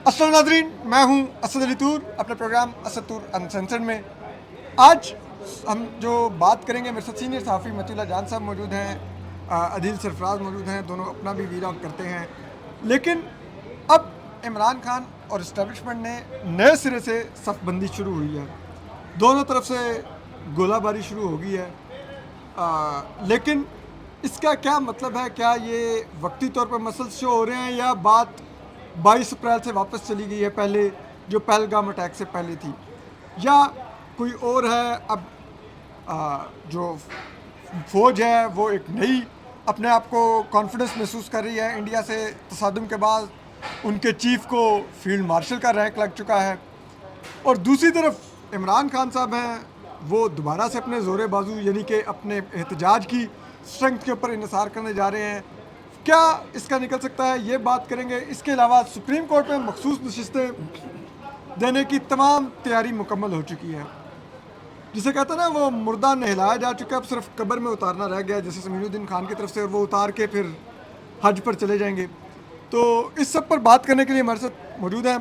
السلام ناظرین، میں ہوں اسد علی طور اپنے پروگرام اسد طور انسنسرڈ میں. آج ہم جو بات کریں گے، میرے ساتھ سینئر صحافی متی اللہ جان صاحب موجود ہیں، عدیل سرفراز موجود ہیں. دونوں اپنا بھی ویلاگ کرتے ہیں. لیکن اب عمران خان اور اسٹیبلشمنٹ نے نئے سرے سے صف بندی شروع ہوئی ہے. دونوں طرف سے گولہ باری شروع ہو گئی ہے. لیکن اس کا کیا مطلب ہے؟ کیا یہ وقتی طور پر مسلس شو ہو رہے ہیں یا بات 22 اپریل سے واپس چلی گئی ہے، پہلے جو پہلگام اٹیک سے پہلے تھی، یا کوئی اور ہے؟ اب جو فوج ہے وہ ایک نئی اپنے آپ کو کانفیڈنس محسوس کر رہی ہے. انڈیا سے تصادم کے بعد ان کے چیف کو فیلڈ مارشل کا رینک لگ چکا ہے، اور دوسری طرف عمران خان صاحب ہیں، وہ دوبارہ سے اپنے زور بازو یعنی کہ اپنے احتجاج کی اسٹرنگتھ کے اوپر انحصار کرنے جا رہے ہیں. کیا اس کا نکل سکتا ہے؟ یہ بات کریں گے. اس کے علاوہ سپریم کورٹ میں مخصوص نشستیں دینے کی تمام تیاری مکمل ہو چکی ہے. جسے کہتے ہیں نا، وہ مردہ نہلایا جا چکا ہے، اب صرف قبر میں اتارنا رہ گیا جیسے سمین الدین خان کی طرف سے، اور وہ اتار کے پھر حج پر چلے جائیں گے. تو اس سب پر بات کرنے کے لیے ہمارے ساتھ موجود ہیں.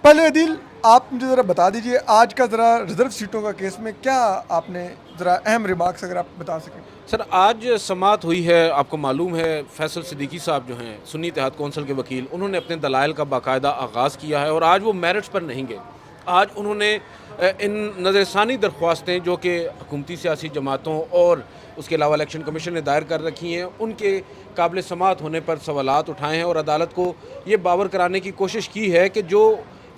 پہلے عدیل، آپ مجھے ذرا بتا دیجئے آج کا ذرا ریزرو سیٹوں کا کیس میں کیا آپ نے ذرا اہم ریمارکس اگر آپ بتا سکیں. سر، آج سماعت ہوئی ہے. آپ کو معلوم ہے فیصل صدیقی صاحب جو ہیں سنی اتحاد کونسل کے وکیل، انہوں نے اپنے دلائل کا باقاعدہ آغاز کیا ہے، اور آج وہ میرٹس پر نہیں گئے. آج انہوں نے ان نظر ثانی درخواستیں جو کہ حکومتی سیاسی جماعتوں اور اس کے علاوہ الیکشن کمیشن نے دائر کر رکھی ہیں، ان کے قابل سماعت ہونے پر سوالات اٹھائے ہیں، اور عدالت کو یہ باور کرانے کی کوشش کی ہے کہ جو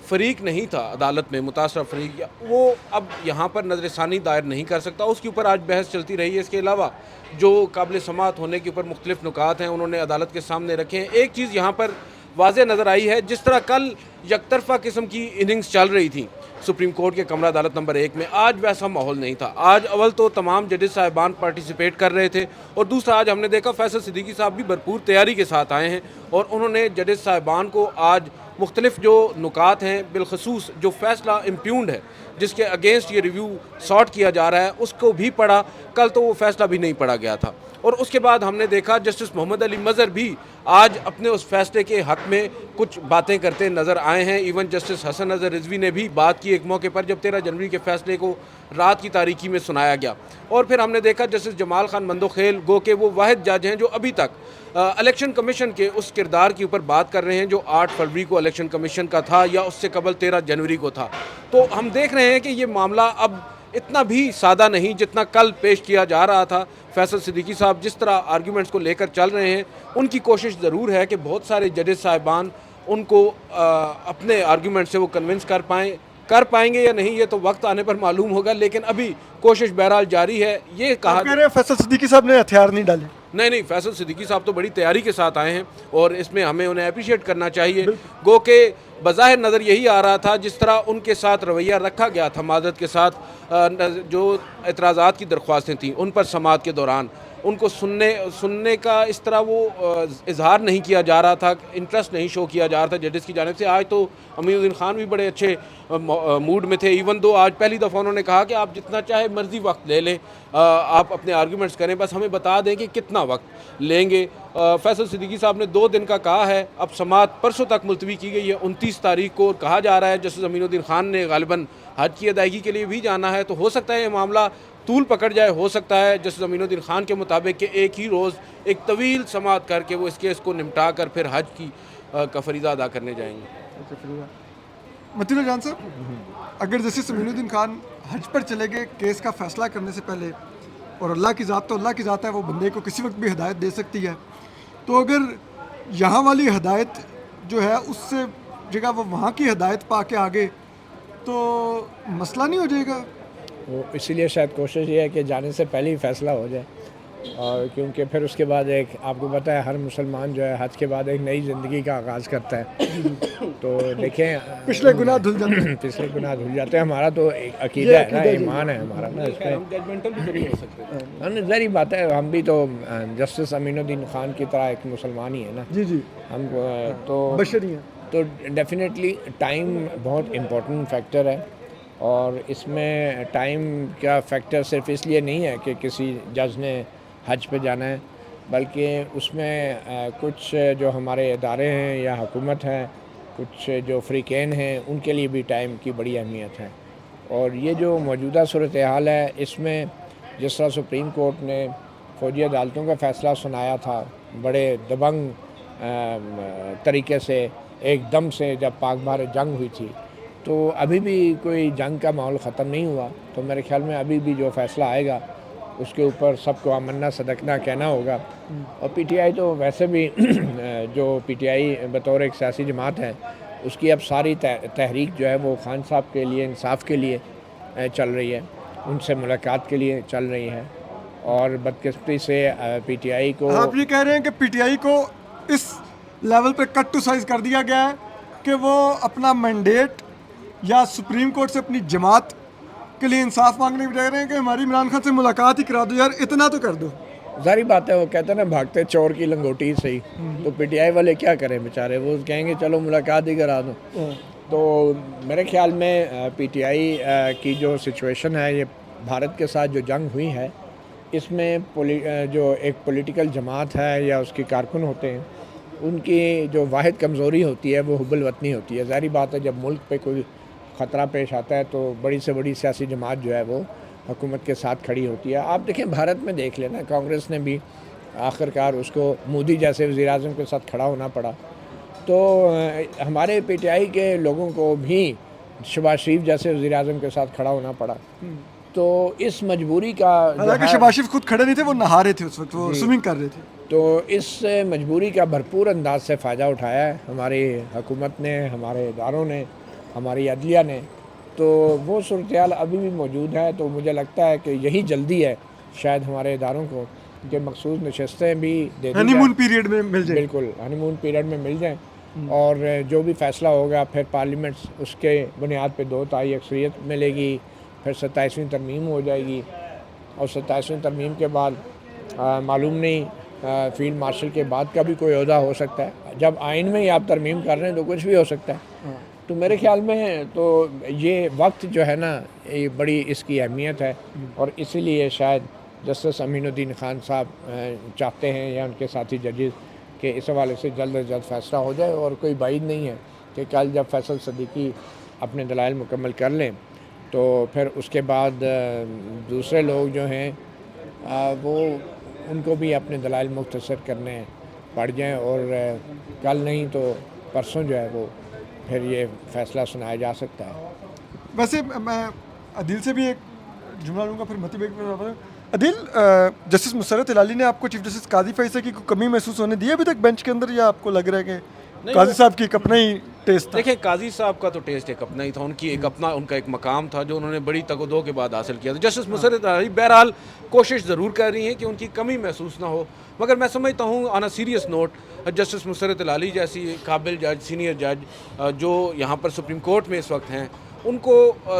فریق نہیں تھا عدالت میں، متاثرہ فریق، وہ اب یہاں پر نظر ثانی دائر نہیں کر سکتا. اس کے اوپر آج بحث چلتی رہی ہے. اس کے علاوہ جو قابل سماعت ہونے کے اوپر مختلف نکات ہیں انہوں نے عدالت کے سامنے رکھے ہیں. ایک چیز یہاں پر واضح نظر آئی ہے، جس طرح کل یک طرفہ قسم کی اننگز چل رہی تھی سپریم کورٹ کے کمرہ عدالت نمبر 1 میں، آج ویسا ماحول نہیں تھا. آج اول تو تمام ججز صاحبان پارٹیسپیٹ کر رہے تھے، اور دوسرا آج ہم نے دیکھا فیصل صدیقی صاحب بھی بھرپور تیاری کے ساتھ آئے ہیں، اور انہوں نے ججز صاحبان کو آج مختلف جو نکات ہیں، بالخصوص جو فیصلہ امپیونڈ ہے جس کے اگینسٹ یہ ریویو سارٹ کیا جا رہا ہے، اس کو بھی پڑھا. کل تو وہ فیصلہ بھی نہیں پڑھا گیا تھا. اور اس کے بعد ہم نے دیکھا جسٹس محمد علی مظہر بھی آج اپنے اس فیصلے کے حق میں کچھ باتیں کرتے نظر آئے ہیں. ایون جسٹس حسن نظر رضوی نے بھی بات کی ایک موقع پر جب 13 جنوری کے فیصلے کو رات کی تاریکی میں سنایا گیا. اور پھر ہم نے دیکھا جسٹس جمال خان مندوخیل، گو کہ وہ واحد جج ہیں جو ابھی تک الیکشن کمیشن کے اس کردار کے اوپر بات کر رہے ہیں جو 8 فروری کو الیکشن کمیشن کا تھا یا اس سے قبل 13 جنوری کو تھا. تو ہم دیکھ رہے ہیں کہ یہ معاملہ اب اتنا بھی سادہ نہیں جتنا کل پیش کیا جا رہا تھا. فیصل صدیقی صاحب جس طرح آرگیومنٹس کو لے کر چل رہے ہیں، ان کی کوشش ضرور ہے کہ بہت سارے ججز صاحبان ان کو اپنے آرگیومنٹ سے وہ کنونس کر پائیں گے یا نہیں، یہ تو وقت آنے پر معلوم ہوگا. لیکن ابھی کوشش بہرحال جاری ہے. یہ کہا کہہ رہے ہیں فیصل صدیقی صاحب نے ہتھیار نہیں ڈالے. نہیں، فیصل صدیقی صاحب تو بڑی تیاری کے ساتھ آئے ہیں، اور اس میں ہمیں انہیں اپریشیٹ کرنا چاہیے. گو کہ بظاہر نظر یہی آ رہا تھا جس طرح ان کے ساتھ رویہ رکھا گیا تھا معذرت کے ساتھ، جو اعتراضات کی درخواستیں تھیں ان پر سماعت کے دوران ان کو سننے کا اس طرح وہ اظہار نہیں کیا جا رہا تھا، انٹرسٹ نہیں شو کیا جا رہا تھا ججز کی جانب سے. آج تو امین الدین خان بھی بڑے اچھے موڈ میں تھے. ایون دو آج پہلی دفعہ انہوں نے کہا کہ آپ جتنا چاہے مرضی وقت لے لیں، آپ اپنے آرگیومنٹس کریں، بس ہمیں بتا دیں کہ کتنا وقت لیں گے. فیصل صدیقی صاحب نے 2 دن کا کہا ہے. اب سماعت پرسوں تک ملتوی کی گئی ہے 29 تاریخ کو، اور کہا جا رہا ہے جسٹس امین الدین خان نے غالباً حج کی ادائیگی کے لیے بھی جانا ہے. تو ہو سکتا ہے یہ معاملہ طول پکڑ جائے. ہو سکتا ہے جسٹس امین الدین خان کے مطابق کہ ایک ہی روز ایک طویل سماعت کر کے وہ اس کیس کو نمٹا کر پھر حج کی کا فریضہ ادا کرنے جائیں گے. متی اللہ جان صاحب، اگر جسٹس امین الدین خان حج پر چلے گئے کیس کا فیصلہ کرنے سے پہلے، اور اللہ کی ذات تو اللہ کی ذات ہے، وہ بندے کو کسی وقت بھی ہدایت دے سکتی ہے، تو اگر یہاں والی ہدایت جو ہے اس سے جگہ وہ وہاں کی ہدایت پا کے آگے، تو مسئلہ نہیں ہو جائے گا؟ وہ اسی لیے شاید کوشش یہ ہے کہ جانے سے پہلے ہی فیصلہ ہو جائے، اور کیونکہ پھر اس کے بعد ایک آپ کو پتہ ہے ہر مسلمان جو ہے حج کے بعد ایک نئی زندگی کا آغاز کرتا ہے. تو دیکھیں پچھلے گناہ دھل جاتے ہیں. پچھلے گناہ دھل جاتے ہیں. ہمارا تو ایک عقیدہ ہے نا، ایمان ہے ہمارا نا، اس پہ ہم ججمنٹل بھی ضرور ہو سکتے ہیں. ظاہری بات ہے ہم بھی تو جسٹس امین الدین خان کی طرح ایک مسلمان ہی ہے نا. جی ہم تو بشری ہیں. تو ڈیفینیٹلی ٹائم بہت امپورٹنٹ فیکٹر ہے، اور اس میں ٹائم کا فیکٹر صرف اس لیے نہیں ہے کہ کسی جج نے حج پہ جانا ہے، بلکہ اس میں کچھ جو ہمارے ادارے ہیں یا حکومت ہے کچھ جو فریقین ہیں ان کے لیے بھی ٹائم کی بڑی اہمیت ہے. اور یہ جو موجودہ صورتحال ہے اس میں جس طرح سپریم کورٹ نے فوجی عدالتوں کا فیصلہ سنایا تھا بڑے دبنگ طریقے سے ایک دم سے جب پاک بھارت جنگ ہوئی تھی، تو ابھی بھی کوئی جنگ کا ماحول ختم نہیں ہوا. تو میرے خیال میں ابھی بھی جو فیصلہ آئے گا اس کے اوپر سب کو آمنا صدقنا کہنا ہوگا. اور پی ٹی آئی تو ویسے بھی جو پی ٹی آئی بطور ایک سیاسی جماعت ہے اس کی اب ساری تحریک جو ہے وہ خان صاحب کے لیے انصاف کے لیے چل رہی ہے، ان سے ملاقات کے لیے چل رہی ہے. اور بدقسمتی سے پی ٹی آئی کو آپ یہ کہہ رہے ہیں کہ پی ٹی آئی کو اس لیول پہ کٹ ٹو سائز کر دیا گیا ہے کہ وہ اپنا مینڈیٹ یا سپریم کورٹ سے اپنی جماعت کے لیے انصاف مانگنے کی بجائے رہے ہیں کہ ہماری عمران خان سے ملاقات ہی کرا دو یار، اتنا تو کر دو. ظاہری بات ہے، وہ کہتے ہیں نا بھاگتے چور کی لنگوٹی صحیح. تو پی ٹی آئی والے کیا کریں بیچارے، وہ کہیں گے چلو ملاقات ہی کرا دو. تو میرے خیال میں پی ٹی آئی کی جو سچویشن ہے، یہ بھارت کے ساتھ جو جنگ ہوئی ہے اس میں جو ایک پولیٹیکل جماعت ہے یا اس کے کارکن ہوتے ہیں ان کی جو واحد کمزوری ہوتی ہے وہ حب الوطنی ہوتی ہے. ظاہری بات ہے جب ملک پہ کوئی خطرہ پیش آتا ہے تو بڑی سے بڑی سیاسی جماعت جو ہے وہ حکومت کے ساتھ کھڑی ہوتی ہے. آپ دیکھیں بھارت میں دیکھ لینا، کانگریس نے بھی آخرکار اس کو مودی جیسے وزیر اعظم کے ساتھ کھڑا ہونا پڑا. تو ہمارے پی ٹی آئی کے لوگوں کو بھی شہباز شریف جیسے وزیر اعظم کے ساتھ کھڑا ہونا پڑا. تو اس مجبوری کا حالانکہ شہباز شریف خود کھڑے نہیں تھے، وہ نہا رہے تھے اس وقت، وہ سوئمنگ کر رہے تھے. تو اس مجبوری کا بھرپور انداز سے فائدہ اٹھایا ہے ہماری حکومت نے، ہمارے اداروں نے، ہماری عدلیہ نے. تو وہ صورتحال ابھی بھی موجود ہے. تو مجھے لگتا ہے کہ یہی جلدی ہے شاید ہمارے اداروں کو کہ مخصوص نشستیں بھی دے دی ہنی مون پیریڈ میں مل جائے. بالکل ہنی مون پیریڈ میں مل جائیں، اور جو بھی فیصلہ ہوگا پھر پارلیمنٹ اس کے بنیاد پہ 2/3 اکثریت ملے گی، پھر 27ویں ترمیم ہو جائے گی. اور 27ویں ترمیم کے بعد معلوم نہیں فیلڈ مارشل کے بعد کا بھی کوئی عہدہ ہو سکتا ہے. جب آئین میں ہی آپ ترمیم کر رہے ہیں تو کچھ بھی ہو سکتا ہے. تو میرے خیال میں تو یہ وقت جو ہے نا یہ بڑی اس کی اہمیت ہے. اور اسی لیے شاید جسٹس امین الدین خان صاحب چاہتے ہیں یا ان کے ساتھی ججز کہ اس حوالے سے جلد از جلد فیصلہ ہو جائے. اور کوئی بعید نہیں ہے کہ کل جب فیصل صدیقی اپنے دلائل مکمل کر لیں تو پھر اس کے بعد دوسرے لوگ جو ہیں وہ ان کو بھی اپنے دلائل مختصر کرنے پڑ جائیں، اور کل نہیں تو پرسوں جو ہے وہ پھر یہ فیصلہ سنایا جا سکتا ہے. ویسے میں عدیل سے بھی ایک جملہ لوں گا، پھر متی بیگ پر. عدیل، جسٹس مسرت ہلالی نے آپ کو چیف جسٹس قاضی فیصل کی کوئی کمی محسوس ہونے دی ہے ابھی تک بینچ کے اندر، یا آپ کو لگ رہا ہے کہ قاضی صاحب کی ایک اپنا ہی ٹیسٹ تھا؟ دیکھیں قاضی صاحب کا تو ٹیسٹ ایک اپنا ہی تھا، ان کی ایک اپنا ان کا ایک مقام تھا جو انہوں نے بڑی تگ و دو کے بعد حاصل کیا تھا. جسٹس مسرت ہلالی بہرحال کوشش ضرور کر رہی ہیں کہ ان کی کمی محسوس نہ ہو، مگر میں سمجھتا ہوں آن اے سیریس نوٹ جسٹس مسرت ہلالی جیسی قابل جج، سینئر جج جو یہاں پر سپریم کورٹ میں اس وقت ہیں، ان کو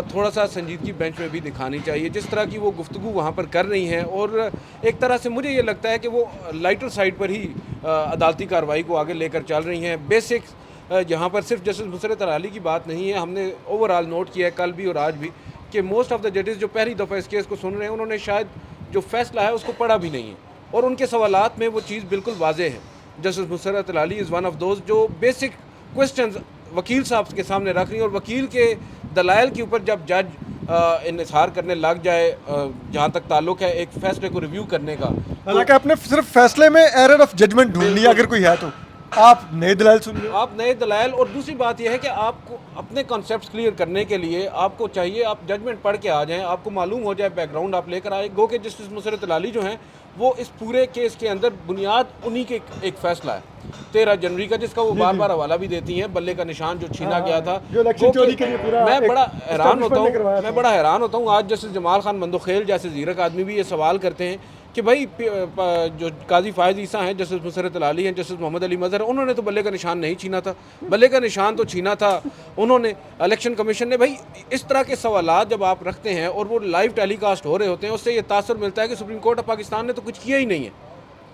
تھوڑا سا سنجیدگی بینچ میں بھی دکھانی چاہیے. جس طرح کی وہ گفتگو وہاں پر کر رہی ہیں، اور ایک طرح سے مجھے یہ لگتا ہے کہ وہ لائٹر سائڈ پر ہی عدالتی کارروائی کو آگے لے کر چل رہی ہیں. بیسک یہاں پر صرف جسٹس مسرت ہلالی کی بات نہیں ہے، ہم نے اوور آل نوٹ کیا ہے کل بھی اور آج بھی کہ موسٹ آف دا ججز جو پہلی دفعہ اس کیس کو سن رہے ہیں انہوں نے شاید جو فیصلہ ہے اس کو پڑھا بھی نہیں ہے، اور ان کے سوالات میں وہ چیز بالکل واضح ہے. Justice Musarrat Hilali is one of those جو بیسک کوسچنز وکیل صاحب کے سامنے رکھ رہی ہیں، اور وکیل کے دلائل کے اوپر جب جج انحصار کرنے لگ جائے جہاں تک تعلق ہے ایک فیصلے کو ریویو کرنے کا. حالانکہ آپ نے صرف فیصلے میں ایرر آف ججمنٹ ڈھونڈ لیا اگر کوئی ہے تو آپ نئے دلائل سن لیں، آپ نئے دلائل. اور دوسری بات یہ ہے کہ آپ کو اپنے کانسیپٹس کلیئر کرنے کے لیے آپ کو چاہیے آپ ججمنٹ پڑھ کے آ جائیں، آپ کو معلوم ہو جائے بیک گراؤنڈ آپ لے کر آئے. گو کہ جسٹس مسرت ہلالی جو ہیں وہ اس پورے کیس کے اندر بنیاد انہی کے ایک فیصلہ ہے 13 جنوری کا، جس کا وہ بار بار حوالہ بھی دیتی ہیں، بلے کا نشان جو چھینا گیا تھا. میں بڑا حیران ہوتا ہوں آج جسٹس جمال خان مندوخیل جیسے زیرک آدمی بھی یہ سوال کرتے ہیں کہ بھائی جو قاضی فائز عیسیٰ ہیں، جسٹس مسرت ہلالی ہیں، جسٹس محمد علی مظہر، انہوں نے تو بلے کا نشان نہیں چھینا تھا. بلے کا نشان تو چھینا تھا انہوں نے، الیکشن کمیشن نے. بھائی اس طرح کے سوالات جب آپ رکھتے ہیں اور وہ لائیو ٹیلی کاسٹ ہو رہے ہوتے ہیں، اس سے یہ تاثر ملتا ہے کہ سپریم کورٹ آف پاکستان نے تو کچھ کیا ہی نہیں ہے.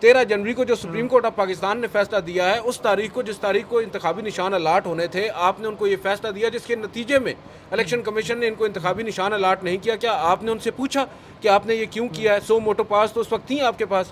13 جنوری کو جو سپریم کورٹ آف پاکستان نے فیصلہ دیا ہے، اس تاریخ کو جس تاریخ کو انتخابی نشان الاٹ ہونے تھے، آپ نے ان کو یہ فیصلہ دیا جس کے نتیجے میں الیکشن کمیشن نے ان کو انتخابی نشان الاٹ نہیں کیا. کیا آپ نے ان سے پوچھا کہ آپ نے یہ کیوں کیا ہے؟ 100 موٹو پاس تو اس وقت تھیں آپ کے پاس.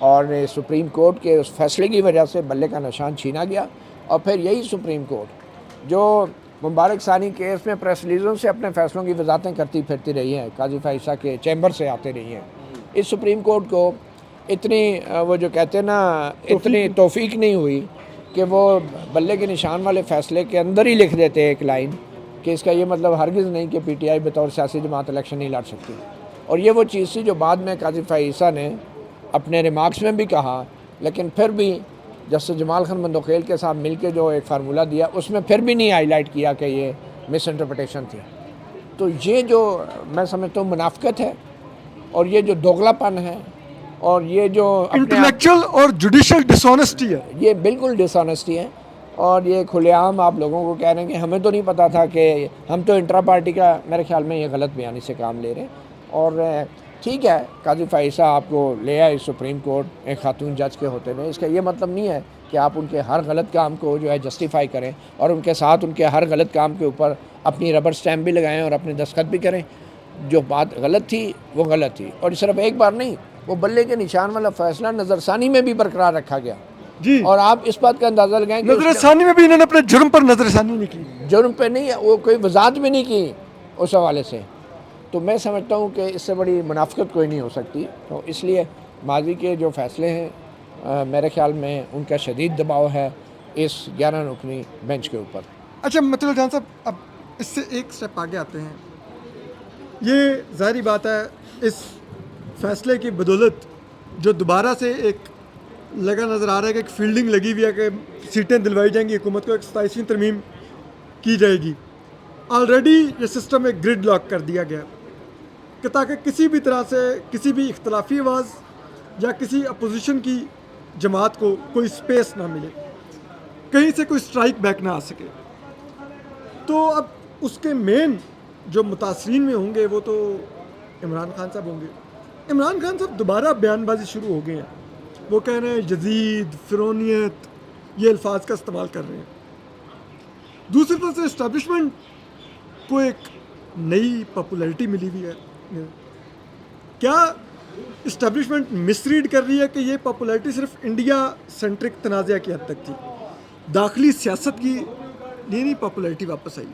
اور سپریم کورٹ کے اس فیصلے کی وجہ سے بلے کا نشان چھینا گیا، اور پھر یہی سپریم کورٹ جو مبارک ثانی کیس میں پریس ریلیزوں سے اپنے فیصلوں کی وضاحتیں کرتی پھرتی رہی ہیں، قاضی فائزہ کے چیمبر سے آتے رہی ہیں، اس سپریم کورٹ کو اتنی وہ جو کہتے ہیں نا اتنی توفیق نہیں ہوئی کہ وہ بلے کے نشان والے فیصلے کے اندر ہی لکھ دیتے ایک لائن کہ اس کا یہ مطلب ہرگز نہیں کہ پی ٹی آئی بطور سیاسی جماعت الیکشن نہیں لڑ سکتی. اور یہ وہ چیز تھی جو بعد میں قاضی فائزہ نے اپنے ریمارکس میں بھی کہا، لیکن پھر بھی جسٹس جمال خان بندوخیل کے ساتھ مل کے جو ایک فارمولہ دیا اس میں پھر بھی نہیں ہائی لائٹ کیا کہ یہ مس انٹرپریٹیشن تھی. تو یہ جو میں سمجھتا ہوں منافقت ہے، اور یہ جو دوغلا پن ہے، اور یہ جو انٹلیکچوئل اور جوڈیشل ڈس آنیسٹی ہے، یہ بالکل ڈس آنیسٹی ہے. اور یہ کھلے عام آپ لوگوں کو کہہ رہے ہیں کہ ہمیں تو نہیں پتہ تھا کہ ہم تو انٹرا پارٹی کا، میرے خیال میں یہ غلط بیانی سے کام لے رہے ہیں. اور ٹھیک ہے قاضی فائزہ آپ کو لے آئے سپریم کورٹ ایک خاتون جج کے ہوتے ہوئے، اس کا یہ مطلب نہیں ہے کہ آپ ان کے ہر غلط کام کو جو ہے جسٹیفائی کریں اور ان کے ساتھ ان کے ہر غلط کام کے اوپر اپنی ربر سٹیمپ بھی لگائیں اور اپنے دستخط بھی کریں. جو بات غلط تھی وہ غلط تھی، اور صرف ایک بار نہیں، وہ بلے کے نشان والا فیصلہ نظر ثانی میں بھی برقرار رکھا گیا جی. اور آپ اس بات کا اندازہ لگائیں کہ نظر ثانی میں بھی انہوں نے اپنے جرم پر نظر ثانی نہیں کی، جرم پہ نہیں، وہ کوئی وضاحت بھی نہیں کی اس حوالے سے. تو میں سمجھتا ہوں کہ اس سے بڑی منافقت کوئی نہیں ہو سکتی. تو اس لیے ماضی کے جو فیصلے ہیں میرے خیال میں ان کا شدید دباؤ ہے اس 11 رکنی بینچ کے اوپر. اچھا مطلب جان صاحب، اب اس سے ایک سٹیپ آگے آتے ہیں. یہ ظاہری بات ہے اس فیصلے کی بدولت جو دوبارہ سے ایک لگا نظر آ رہا ہے کہ ایک فیلڈنگ لگی ہوئی ہے کہ سیٹیں دلوائی جائیں گی حکومت کو، ایک 27ویں ترمیم کی جائے گی. آلریڈی یہ سسٹم ایک گرڈ لاک کر دیا گیا کہ تاکہ کسی بھی طرح سے کسی بھی اختلافی آواز یا کسی اپوزیشن کی جماعت کو کوئی سپیس نہ ملے، کہیں سے کوئی سٹرائک بیک نہ آ سکے. تو اب اس کے مین جو متاثرین میں ہوں گے وہ تو عمران خان صاحب ہوں گے. عمران خان صاحب دوبارہ بیان بازی شروع ہو گئے ہیں، وہ کہہ رہے ہیں یزید، فرعونیت، یہ الفاظ کا استعمال کر رہے ہیں. دوسری طرف سے اسٹیبلشمنٹ کو ایک نئی پاپولیرٹی ملی ہوئی ہے. کیا اسٹیبلشمنٹ مس ریڈ کر رہی ہے کہ یہ پاپولیرٹی صرف انڈیا سینٹرک تنازعہ کی حد تک تھی، داخلی سیاست کی نہیں پاپولیرٹی واپس آئی،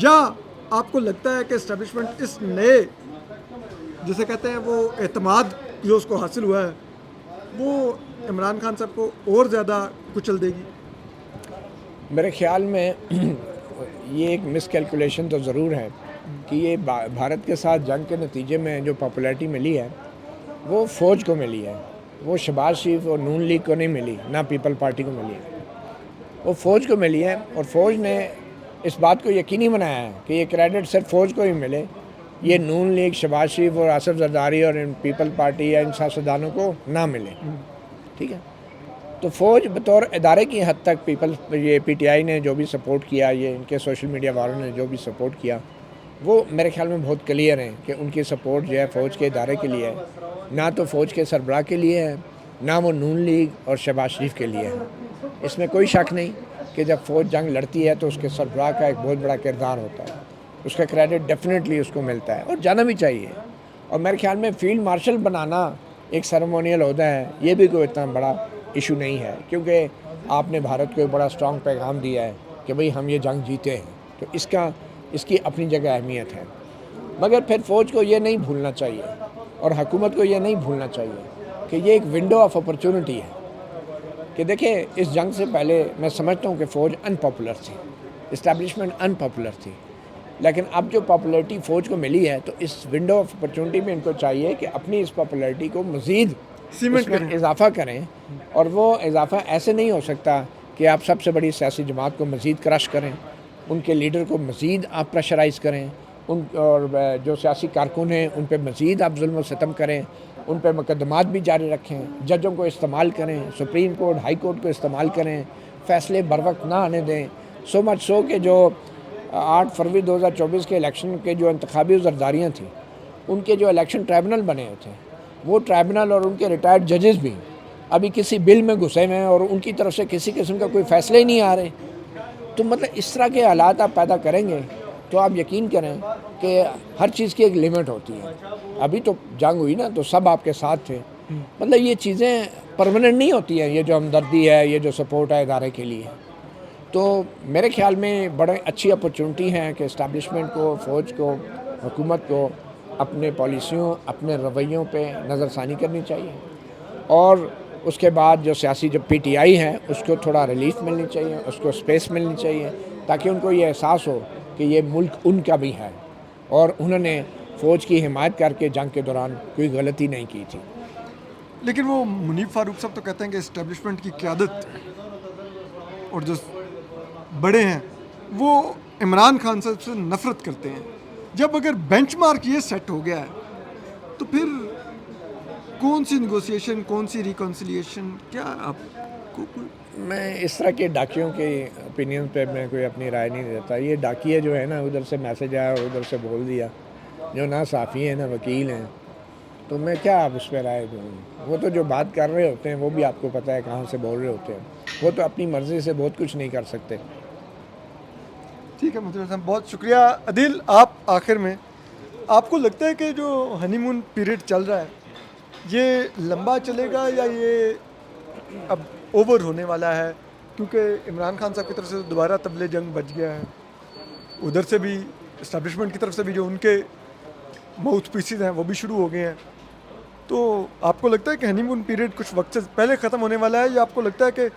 یا آپ کو لگتا ہے کہ اسٹیبلشمنٹ اس نئے جسے کہتے ہیں وہ اعتماد جو اس کو حاصل ہوا ہے وہ عمران خان صاحب کو اور زیادہ کچل دے گی؟ میرے خیال میں یہ ایک مس کیلکولیشن تو ضرور ہے کہ یہ بھارت کے ساتھ جنگ کے نتیجے میں جو پاپولیرٹی ملی ہے وہ فوج کو ملی ہے، وہ شہباز شریف اور نون لیگ کو نہیں ملی، نہ پیپل پارٹی کو ملی ہے، وہ فوج کو ملی ہے. اور فوج نے اس بات کو یقینی بنایا ہے کہ یہ کریڈٹ صرف فوج کو ہی ملے، یہ نون لیگ، شہباز شریف اور آصف زرداری اور ان پیپل پارٹی یا ان سیاستدانوں کو نہ ملے. ٹھیک ہے، تو فوج بطور ادارے کی حد تک یہ پی ٹی آئی نے جو بھی سپورٹ کیا، یہ ان کے سوشل میڈیا والوں نے جو بھی سپورٹ کیا، وہ میرے خیال میں بہت کلیئر ہیں کہ ان کی سپورٹ جو ہے فوج کے ادارے کے لیے ہے، نہ تو فوج کے سربراہ کے لیے ہے، نہ وہ نون لیگ اور شہباز شریف کے لیے ہے. اس میں کوئی شک نہیں کہ جب فوج جنگ لڑتی ہے تو اس کے سربراہ کا ایک بہت بڑا کردار ہوتا ہے، اس کا کریڈٹ ڈیفینیٹلی اس کو ملتا ہے اور جانا بھی چاہیے. اور میرے خیال میں فیلڈ مارشل بنانا ایک سیریمونیل عہدہ ہے، یہ بھی کوئی اتنا بڑا ایشو نہیں ہے، کیونکہ آپ نے بھارت کو ایک بڑا اسٹرانگ پیغام دیا ہے کہ بھئی ہم یہ جنگ جیتے ہیں، تو اس کی اپنی جگہ اہمیت ہے. مگر پھر فوج کو یہ نہیں بھولنا چاہیے اور حکومت کو یہ نہیں بھولنا چاہیے کہ یہ ایک ونڈو آف اپرچونٹی ہے. کہ دیکھیں اس جنگ سے پہلے میں سمجھتا ہوں کہ فوج ان پاپولر تھی، اسٹیبلشمنٹ ان پاپولر تھی، لیکن اب جو پاپولیرٹی فوج کو ملی ہے تو اس ونڈو آف اپرچونٹی میں ان کو چاہیے کہ اپنی اس پاپولیرٹی کو مزید اس میں اضافہ کریں. اور وہ اضافہ ایسے نہیں ہو سکتا کہ آپ سب سے بڑی سیاسی جماعت کو مزید کرش کریں، ان کے لیڈر کو مزید آپ پریشرائز کریں، اور جو سیاسی کارکن ہیں ان پہ مزید آپ ظلم و ستم کریں، ان پہ مقدمات بھی جاری رکھیں، ججوں کو استعمال کریں، سپریم کورٹ، ہائی کورٹ کو استعمال کریں، فیصلے بر وقت نہ آنے دیں. سو مچ سو کہ جو 8 فروری 2024 کے الیکشن کے جو انتخابی زرداریاں تھیں، ان کے جو الیکشن ٹرائبونل بنے ہوئے تھے، وہ ٹرائبونل اور ان کے ریٹائرڈ ججز بھی ابھی کسی بل میں گھسے ہوئے ہیں اور ان کی طرف سے کسی قسم کا کوئی فیصلے ہی نہیں آ رہے. تو مطلب اس طرح کے حالات آپ پیدا کریں گے تو آپ یقین کریں کہ ہر چیز کی ایک لمٹ ہوتی ہے. ابھی تو جنگ ہوئی نا تو سب آپ کے ساتھ تھے، مطلب یہ چیزیں پرماننٹ نہیں ہوتی ہیں، یہ جو ہمدردی ہے، یہ جو سپورٹ ہے ادارے کے لیے، تو میرے خیال میں بڑے اچھی اپرچونٹی ہیں کہ اسٹیبلشمنٹ کو، فوج کو، حکومت کو اپنے پالیسیوں، اپنے رویوں پہ نظر ثانی کرنی چاہیے، اور اس کے بعد جو سیاسی جو پی ٹی آئی ہیں اس کو تھوڑا ریلیف ملنی چاہیے، اس کو اسپیس ملنی چاہیے، تاکہ ان کو یہ احساس ہو کہ یہ ملک ان کا بھی ہے اور انہوں نے فوج کی حمایت کر کے جنگ کے دوران کوئی غلطی نہیں کی تھی۔ لیکن وہ منیب فاروق صاحب تو کہتے ہیں کہ اسٹیبلشمنٹ کی قیادت اور جو بڑے ہیں وہ عمران خان صاحب سے نفرت کرتے ہیں۔ جب اگر بینچ مارک یہ سیٹ ہو گیا ہے تو پھر کون سی نیگوسیشن، کون سی ریکنسیلیشن، کیا آپ کو میں اس طرح کے ڈاکیوں کے اوپینین پہ میں کوئی اپنی رائے نہیں دیتا۔ یہ ڈاکیے جو ہے نا، ادھر سے میسج آیا اور ادھر سے بول دیا، جو نہ صحافی ہیں نہ وکیل ہیں، تو میں کیا آپ اس پہ رائے دوں؟ وہ تو جو بات کر رہے ہوتے ہیں وہ بھی آپ کو پتہ ہے کہاں سے بول رہے ہوتے ہیں، وہ تو اپنی مرضی سے بہت کچھ نہیں کر سکتے۔ ٹھیک ہے مطلب صاحب، بہت شکریہ۔ عدیل، آپ آخر میں آپ کو لگتا ہے کہ جو ہنی مون پیریڈ چل رہا ہے یہ لمبا چلے گا یا یہ اب اوور ہونے والا ہے؟ کیونکہ عمران خان صاحب کی طرف سے دوبارہ طبلِ جنگ بج گیا ہے، ادھر سے بھی اسٹیبلشمنٹ کی طرف سے بھی جو ان کے ماؤتھ پیسز ہیں وہ بھی شروع ہو گئے ہیں، تو آپ کو لگتا ہے کہ ہنی مون پیریڈ کچھ وقت سے پہلے ختم ہونے والا ہے یا آپ کو لگتا ہے کہ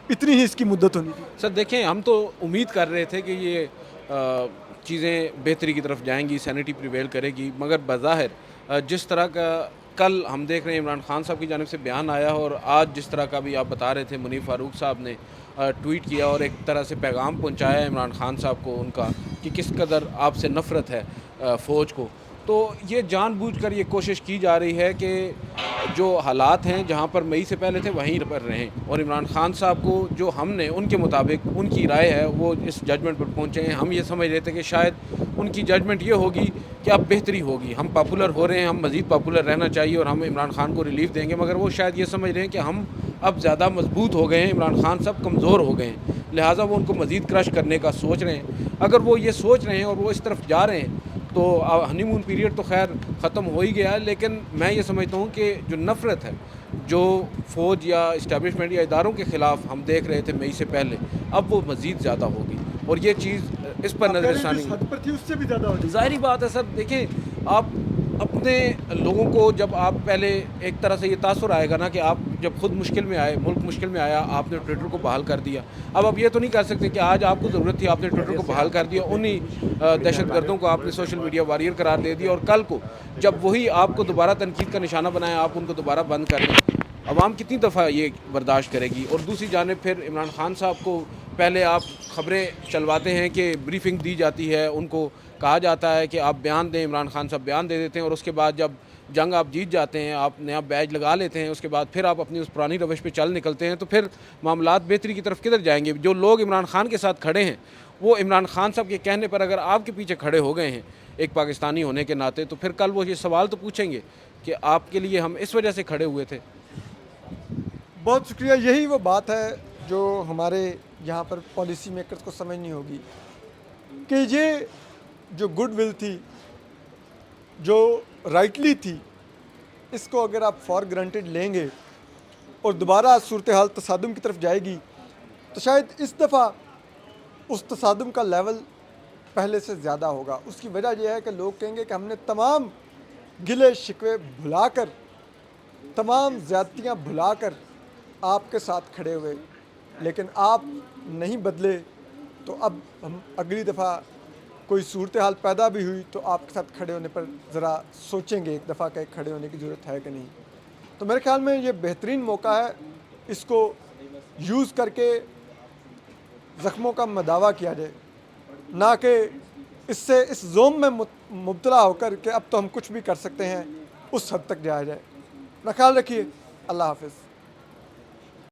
اتنی ہی اس کی مدت ہونی تھی؟ سر دیکھیں، ہم تو امید کر رہے تھے کہ یہ چیزیں بہتری کی طرف جائیں گی، سینٹی پریویل کرے گی، مگر بظاہر جس طرح کا کل ہم دیکھ رہے ہیں عمران خان صاحب کی جانب سے بیان آیا، اور آج جس طرح کا بھی آپ بتا رہے تھے منیب فاروق صاحب نے ٹویٹ کیا اور ایک طرح سے پیغام پہنچایا عمران خان صاحب کو ان کا کہ کس قدر آپ سے نفرت ہے فوج کو، تو یہ جان بوجھ کر یہ کوشش کی جا رہی ہے کہ جو حالات ہیں جہاں پر مئی سے پہلے تھے وہیں پر رہیں، اور عمران خان صاحب کو جو ہم نے ان کے مطابق ان کی رائے ہے وہ اس ججمنٹ پر پہنچے ہیں۔ ہم یہ سمجھ رہے تھے کہ شاید ان کی ججمنٹ یہ ہوگی کہ اب بہتری ہوگی، ہم پاپولر ہو رہے ہیں، ہم مزید پاپولر رہنا چاہیے اور ہم عمران خان کو ریلیف دیں گے، مگر وہ شاید یہ سمجھ رہے ہیں کہ ہم اب زیادہ مضبوط ہو گئے ہیں، عمران خان صاحب کمزور ہو گئے ہیں، لہٰذا وہ ان کو مزید کرش کرنے کا سوچ رہے ہیں۔ اگر وہ یہ سوچ رہے ہیں اور وہ اس طرف جا رہے ہیں تو ہنی مون پیریڈ تو خیر ختم ہو ہی گیا ہے، لیکن میں یہ سمجھتا ہوں کہ جو نفرت ہے جو فوج یا اسٹیبلشمنٹ یا اداروں کے خلاف ہم دیکھ رہے تھے مئی سے پہلے، اب وہ مزید زیادہ ہوگی، اور یہ چیز اس پر نظر ثانی جس حد پر تھی اس سے بھی زیادہ ہو جائے۔ ظاہری بات ہے سر، دیکھیں آپ اپنے لوگوں کو جب آپ پہلے ایک طرح سے یہ تاثر آئے گا نا کہ آپ جب خود مشکل میں آئے، ملک مشکل میں آیا، آپ نے ٹویٹر کو بحال کر دیا، اب آپ یہ تو نہیں کر سکتے کہ آج آپ کو ضرورت تھی آپ نے ٹویٹر کو بحال کر دیا، انہی دہشت گردوں کو آپ نے سوشل میڈیا واریر قرار دے دیا، اور کل کو جب وہی آپ کو دوبارہ تنقید کا نشانہ بنایا آپ ان کو دوبارہ بند کر دیں، عوام کتنی دفعہ یہ برداشت کرے گی؟ اور دوسری جانب پھر عمران خان صاحب کو پہلے آپ خبریں چلواتے ہیں کہ بریفنگ دی جاتی ہے، ان کو کہا جاتا ہے کہ آپ بیان دیں، عمران خان صاحب بیان دے دیتے ہیں، اور اس کے بعد جب جنگ آپ جیت جاتے ہیں، آپ نیا بیج لگا لیتے ہیں، اس کے بعد پھر آپ اپنی اس پرانی روش پہ چل نکلتے ہیں، تو پھر معاملات بہتری کی طرف کدھر جائیں گے؟ جو لوگ عمران خان کے ساتھ کھڑے ہیں وہ عمران خان صاحب کے کہنے پر اگر آپ کے پیچھے کھڑے ہو گئے ہیں ایک پاکستانی ہونے کے ناطے، تو پھر کل وہ یہ سوال تو پوچھیں گے کہ آپ کے لیے ہم اس وجہ سے کھڑے ہوئے تھے۔ بہت شکریہ۔ یہی وہ بات ہے جو ہمارے یہاں پر پالیسی میکرز کو سمجھنی ہوگی کہ یہ جو گڈ ول تھی، جو رائٹلی تھی، اس کو اگر آپ فار گرانٹیڈ لیں گے اور دوبارہ صورتحال تصادم کی طرف جائے گی تو شاید اس دفعہ اس تصادم کا لیول پہلے سے زیادہ ہوگا۔ اس کی وجہ یہ ہے کہ لوگ کہیں گے کہ ہم نے تمام گلے شکوے بھلا کر، تمام زیادتیاں بھلا کر آپ کے ساتھ کھڑے ہوئے، لیکن آپ نہیں بدلے، تو اب ہم اگلی دفعہ کوئی صورتحال پیدا بھی ہوئی تو آپ کے ساتھ کھڑے ہونے پر ذرا سوچیں گے ایک دفعہ کہ کھڑے ہونے کی ضرورت ہے کہ نہیں۔ تو میرے خیال میں یہ بہترین موقع ہے، اس کو یوز کر کے زخموں کا مداوا کیا جائے، نہ کہ اس سے اس زوم میں مبتلا ہو کر کہ اب تو ہم کچھ بھی کر سکتے ہیں اس حد تک جایا جائے۔ اپنا خیال رکھیے، اللہ حافظ۔